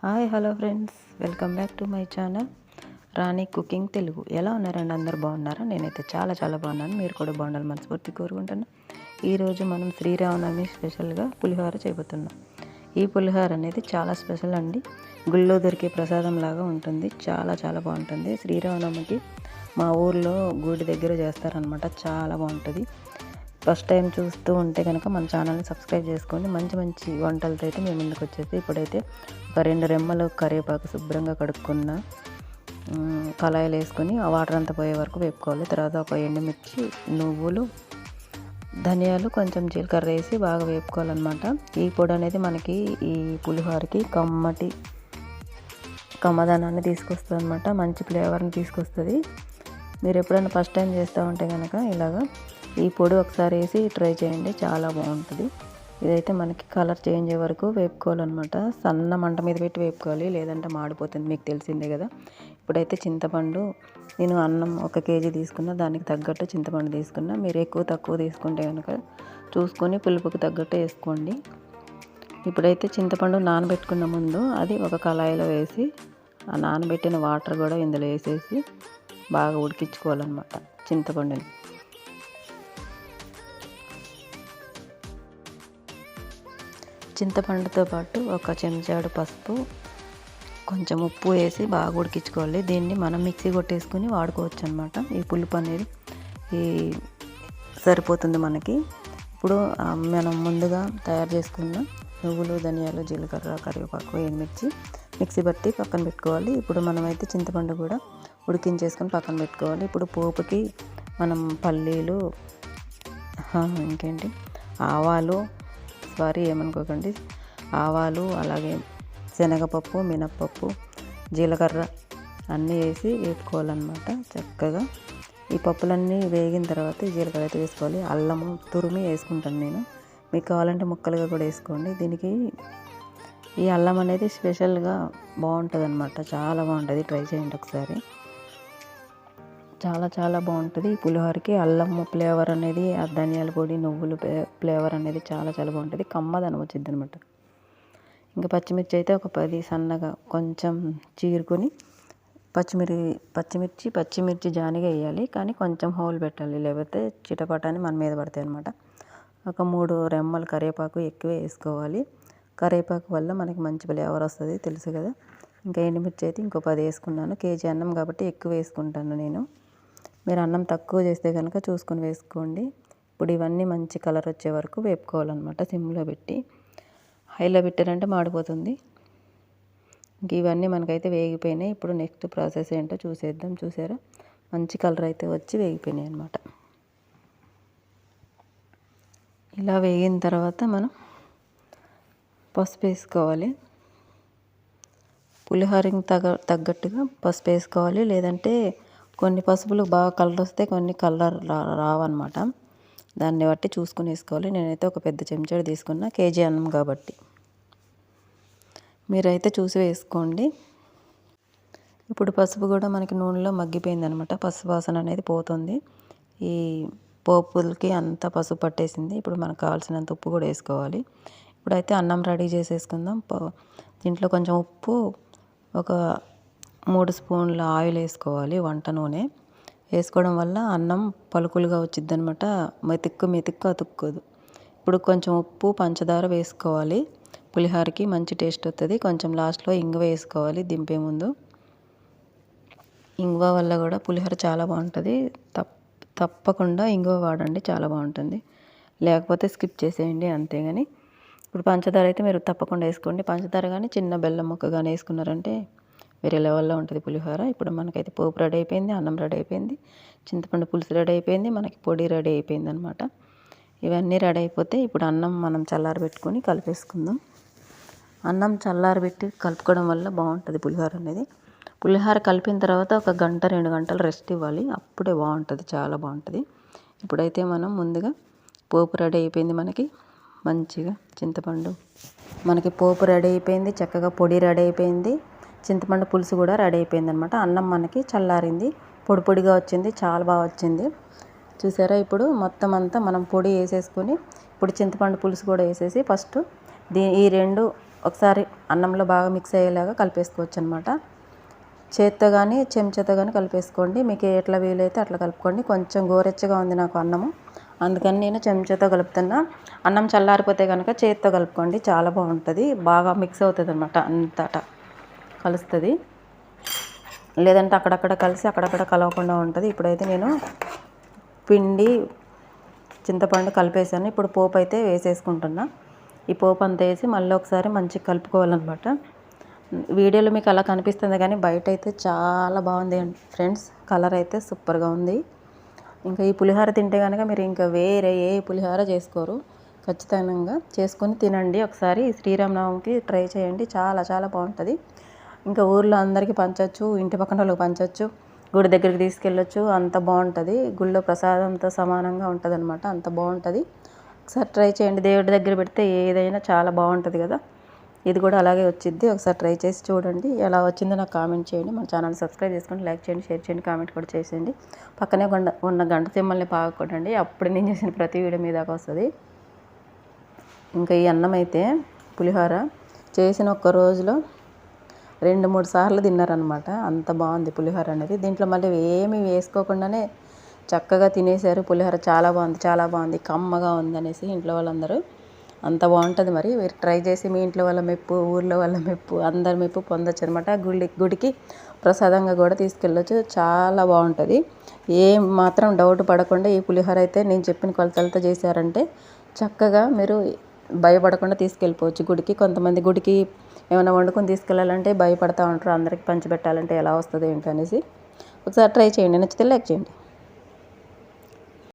Hi hello friends, welcome back to my channel Rani cooking Telugu. ఎలా ఉన్నారండి? అందరు బాగున్నారా? నేనైతే చాలా చాలా బాగున్నాను. మీరు కూడా బాగుండాలి మనస్ఫూర్తి కోరుకుంటున్నాను. ఈరోజు మనం శ్రీరామనవమి స్పెషల్గా పులిహోర చేయబోతున్నాం. ఈ పులిహోర అనేది చాలా స్పెషల్ అండి. గుళ్ళో దొరికే ప్రసాదం లాగా ఉంటుంది. చాలా చాలా బాగుంటుంది. శ్రీరామనవమికి మా ఊర్లో గుడి దగ్గర చేస్తారనమాట. చాలా బాగుంటుంది. ఫస్ట్ టైం చూస్తూ ఉంటే కనుక మన ఛానల్ని సబ్స్క్రైబ్ చేసుకోండి. మంచి మంచి వంటలతో అయితే మేము ముందుకు వచ్చేసి ఇప్పుడైతే ఒక 2 రెమ్మలు కరివేపాకు శుభ్రంగా కడుక్కున్న కళాయిలు వేసుకొని ఆ వాటర్ అంతా పోయే వరకు వేపుకోవాలి. తర్వాత ఒక ఎండుమిర్చి, నువ్వులు, ధనియాలు, కొంచెం జీలకర్ర వేసి బాగా వేపుకోవాలన్నమాట. ఈ పొడి అనేది మనకి ఈ పులిహోరకి కమ్మదనాన్ని తీసుకొస్తుంది అనమాట. మంచి ఫ్లేవర్ని తీసుకొస్తుంది. మీరు ఎప్పుడైనా ఫస్ట్ టైం చేస్తూ ఉంటే కనుక ఇలాగా ఈ పొడి ఒకసారి వేసి ట్రై చేయండి, చాలా బాగుంటుంది. ఇదైతే మనకి కలర్ చేంజ్ అయ్యే వరకు వేపుకోవాలన్నమాట. సన్న మంట మీద పెట్టి వేపుకోవాలి, లేదంటే మాడిపోతుంది, మీకు తెలిసిందే కదా. ఇప్పుడైతే చింతపండు, నేను అన్నం 1 కేజీ తీసుకున్నా, దానికి తగ్గట్టు చింతపండు తీసుకున్నా. మీరు ఎక్కువ తక్కువ తీసుకుంటే కనుక చూసుకొని పులుపుకి తగ్గట్టు వేసుకోండి. ఇప్పుడైతే చింతపండు నానబెట్టుకున్న ముందు అది ఒక కళాయిలో వేసి ఆ నానబెట్టిన వాటర్ కూడా ఇందులో వేసేసి బాగా ఉడికించుకోవాలన్నమాట. చింతపండుని చింతపండుతో పాటు ఒక చెంచాడు పసుపు, కొంచెం ఉప్పు వేసి బాగా ఉడికించుకోవాలి. దీన్ని మనం మిక్సీ కొట్టేసుకుని వాడుకోవచ్చు అనమాట. ఈ పులుపు అనేది సరిపోతుంది మనకి. ఇప్పుడు మనం ముందుగా తయారు చేసుకున్న నువ్వులు, ధనియాలు, జీలకర్ర, కరివేపాకు, ఎండుమిర్చి మిక్సీ బట్టి పక్కన పెట్టుకోవాలి. ఇప్పుడు మనమైతే చింతపండు కూడా ఉడికించేసుకొని పక్కన పెట్టుకోవాలి. ఇప్పుడు పోపుకి మనం పల్లీలు, ఆవాలు, ఏమనుకోకండి, ఆవాలు, అలాగే శనగపప్పు, మినప్పప్పు, జీలకర్ర అన్నీ వేసి వేపుకోవాలన్నమాట చక్కగా. ఈ పప్పులన్నీ వేగిన తర్వాత ఈ జీలకర్ర అయితే వేసుకోవాలి. అల్లము తురిమి వేసుకుంటాను నేను, మీకు కావాలంటే ముక్కలుగా కూడా వేసుకోండి. దీనికి ఈ అల్లం అనేది స్పెషల్గా బాగుంటుంది అనమాట. చాలా బాగుంటుంది, ట్రై చేయండి ఒకసారి. చాలా చాలా బాగుంటుంది ఈ పులిహోరకి. అల్లం ఫ్లేవర్ అనేది, ఆ ధనియాల పొడి, నువ్వులు ఫ్లేవర్ అనేది చాలా చాలా బాగుంటుంది. కమ్మదనం వచ్చింది అనమాట. ఇంకా పచ్చిమిర్చి అయితే ఒక 10 సన్నగా కొంచెం చీరుకొని పచ్చిమిర్చి జానిగా వేయాలి, కానీ కొంచెం హోల్ పెట్టాలి, లేకపోతే చిటపటాని మన మీద పడతాయి అనమాట. ఒక 3 రెమ్మలు కరివేపాకు ఎక్కువ వేసుకోవాలి. కరివేపాకు వల్ల మనకి మంచి ఫ్లేవర్ వస్తుంది, తెలుసు కదా. ఇంకా ఎండుమిర్చి అయితే ఇంకో 10 వేసుకున్నాను. కేజీ అన్నం కాబట్టి ఎక్కువ వేసుకుంటాను నేను. మీరు అన్నం తక్కువ చేస్తే కనుక చూసుకొని వేసుకోండి. ఇప్పుడు ఇవన్నీ మంచి కలర్ వచ్చే వరకు వేపుకోవాలన్నమాట. సిమ్లో పెట్టి, హైలో పెట్టారంటే మాడిపోతుంది. ఇంక ఇవన్నీ మనకైతే వేగిపోయినాయి. ఇప్పుడు నెక్స్ట్ ప్రాసెస్ ఏంటో చూసేద్దాం. చూసారా, మంచి కలర్ అయితే వచ్చి వేగిపోయినాయి అన్నమాట. ఇలా వేగిన తర్వాత మనం పసుపు వేసుకోవాలి. పులిహోరకి తగ్గట్టుగా పసుపు వేసుకోవాలి, లేదంటే కొన్ని పసుపులు బాగా కలర్ వస్తే, కొన్ని కలర్ రావన్నమాట. దాన్ని బట్టి చూసుకుని వేసుకోవాలి. నేనైతే ఒక పెద్ద చెంచాడు తీసుకున్నా, కేజీ అన్నం కాబట్టి. మీరైతే చూసి వేసుకోండి. ఇప్పుడు పసుపు కూడా మనకి నూనెలో మగ్గిపోయింది అనమాట. పసుపు వాసన అనేది పోతుంది. ఈ పోపులకి అంతా పసుపు పట్టేసింది. ఇప్పుడు మనకు కావాల్సినంత ఉప్పు కూడా వేసుకోవాలి. ఇప్పుడైతే అన్నం రెడీ చేసేసుకుందాం. దీంట్లో కొంచెం ఉప్పు, ఒక 3 స్పూన్ల ఆయిల్ వేసుకోవాలి. వంట నూనె వేసుకోవడం వల్ల అన్నం పలుకులుగా వచ్చిద్ది అనమాట. మెతుక్కు అతుక్కోదు. ఇప్పుడు కొంచెం ఉప్పు, పంచదార వేసుకోవాలి. పులిహోరకి మంచి టేస్ట్ వస్తుంది. కొంచెం లాస్ట్లో ఇంగువ వేసుకోవాలి దింపే ముందు. ఇంగువ వల్ల కూడా పులిహోర చాలా బాగుంటుంది. తప్పకుండా ఇంగువ వాడండి, చాలా బాగుంటుంది. లేకపోతే స్కిప్ చేసేయండి అంతే. కానీ ఇప్పుడు పంచదార అయితే మీరు తప్పకుండా వేసుకోండి. పంచదార కానీ చిన్న బెల్లం ముక్క కానీ వేసుకున్నారంటే వేరే లెవెల్లో ఉంటుంది పులిహోర. ఇప్పుడు మనకైతే పోపు రెడీ అయిపోయింది, అన్నం రెడీ అయిపోయింది, చింతపండు పులుసు రెడీ అయిపోయింది, మనకి పొడి రెడీ అయిపోయింది అనమాట. ఇవన్నీ రెడీ అయిపోతే ఇప్పుడు అన్నం మనం చల్లారబెట్టుకొని కలిపేసుకుందాం. అన్నం చల్లారబెట్టి కలుపుకోవడం వల్ల బాగుంటుంది పులిహోర అనేది. పులిహోర కలిపిన తర్వాత ఒక 1-2 గంటలు రెస్ట్ ఇవ్వాలి, అప్పుడే బాగుంటుంది, చాలా బాగుంటుంది. ఇప్పుడైతే మనం ముందుగా పోపు రెడీ అయిపోయింది మనకి. మంచిగా చింతపండు మనకి పోపు రెడీ అయిపోయింది, చక్కగా పొడి రెడీ అయిపోయింది, చింతపండు పులుసు కూడా రెడీ అయిపోయింది అనమాట. అన్నం మనకి చల్లారింది, పొడి పొడిగా వచ్చింది, చాలా బాగా వచ్చింది. చూసారా, ఇప్పుడు మొత్తం అంతా మనం పొడి వేసేసుకొని ఇప్పుడు చింతపండు పులుసు కూడా వేసేసి ఫస్ట్ ఈ రెండు ఒకసారి అన్నంలో బాగా మిక్స్ అయ్యేలాగా కలిపేసుకోవచ్చు అనమాట. చేత్తో కానీ చెంచాతో కానీ కలిపేసుకోండి. మీకు ఎట్లా వీలైతే అట్లా కలుపుకోండి. కొంచెం గోరెచ్చగా ఉంది నాకు అన్నము, అందుకని నేను చెంచాతో కలుపుతున్నా. అన్నం చల్లారిపోతే కనుక చేత్తో కలుపుకోండి, చాలా బాగుంటుంది. బాగా మిక్స్ అవుతుంది అనమాట, అంతటా కలుస్తుంది. లేదంటే అక్కడక్కడ కలిసి అక్కడక్కడ కలవకుండా ఉంటుంది. ఇప్పుడైతే నేను పిండి చింతపండు కలిపేసాను. ఇప్పుడు పోపు అయితే వేసేసుకుంటున్నా. ఈ పోపు అంతా వేసి మళ్ళీ ఒకసారి మంచిగా కలుపుకోవాలన్నమాట. వీడియోలో మీకు అలా కనిపిస్తుంది కానీ బయట అయితే చాలా బాగుంది ఫ్రెండ్స్. కలర్ అయితే సూపర్గా ఉంది. ఇంకా ఈ పులిహోర తింటే కనుక మీరు ఇంకా వేరే ఏ పులిహోర చేసుకోరు. ఖచ్చితంగా చేసుకొని తినండి. ఒకసారి శ్రీరామనవమికి ట్రై చేయండి, చాలా చాలా బాగుంటుంది. ఇంకా ఊర్లో అందరికీ పంచవచ్చు, ఇంటి పక్కన వాళ్ళకి పంచవచ్చు, గుడి దగ్గరికి తీసుకెళ్ళొచ్చు. అంత బాగుంటుంది. గుళ్ళో ప్రసాదంతో సమానంగా ఉంటుంది అనమాట, అంత బాగుంటుంది. ఒకసారి ట్రై చేయండి. దేవుడి దగ్గర పెడితే ఏదైనా చాలా బాగుంటుంది కదా, ఇది కూడా అలాగే వచ్చింది. ఒకసారి ట్రై చేసి చూడండి, ఎలా వచ్చిందో నాకు కామెంట్ చేయండి. మన ఛానల్ సబ్స్క్రైబ్ చేసుకోండి, లైక్ చేయండి, షేర్ చేయండి, కామెంట్ కూడా చేసేయండి. పక్కనే ఉన్న గంట సింబల్ని బాగా కొట్టండి, అప్పుడు నేను చేసిన ప్రతి వీడియో మీ దాకా వస్తుంది. ఇంకా ఈ అన్నం అయితే పులిహోర చేసిన ఒక్క రోజులో 2-3 సార్లు తిన్నారనమాట. అంత బాగుంది పులిహోర అనేది. దీంట్లో మళ్ళీ ఏమీ వేసుకోకుండానే చక్కగా తినేశారు. పులిహోర చాలా బాగుంది, చాలా బాగుంది, కమ్మగా ఉంది అనేసి ఇంట్లో వాళ్ళందరూ. అంత బాగుంటుంది. మరి మీరు ట్రై చేసి మీ ఇంట్లో వాళ్ళ మెప్పు, ఊర్లో వాళ్ళ మెప్పు, అందరి మెప్పు పొందొచ్చు అనమాట. గుడికి ప్రసాదంగా కూడా తీసుకెళ్ళొచ్చు, చాలా బాగుంటుంది. ఏం మాత్రం డౌట్ పడకుండా ఈ పులిహోర అయితే నేను చెప్పిన కొలతలతో చేశారంటే చక్కగా మీరు భయపడకుండా తీసుకెళ్ళిపోవచ్చు గుడికి. కొంతమంది గుడికి ఏమైనా వండుకొని తీసుకెళ్ళాలంటే భయపడతా ఉంటారు, అందరికి పంచిపెట్టాలంటే ఎలా వస్తుంది ఏంటి అనేసి. ఒకసారి ట్రై చేయండి, నచ్చితే లైక్ చేయండి.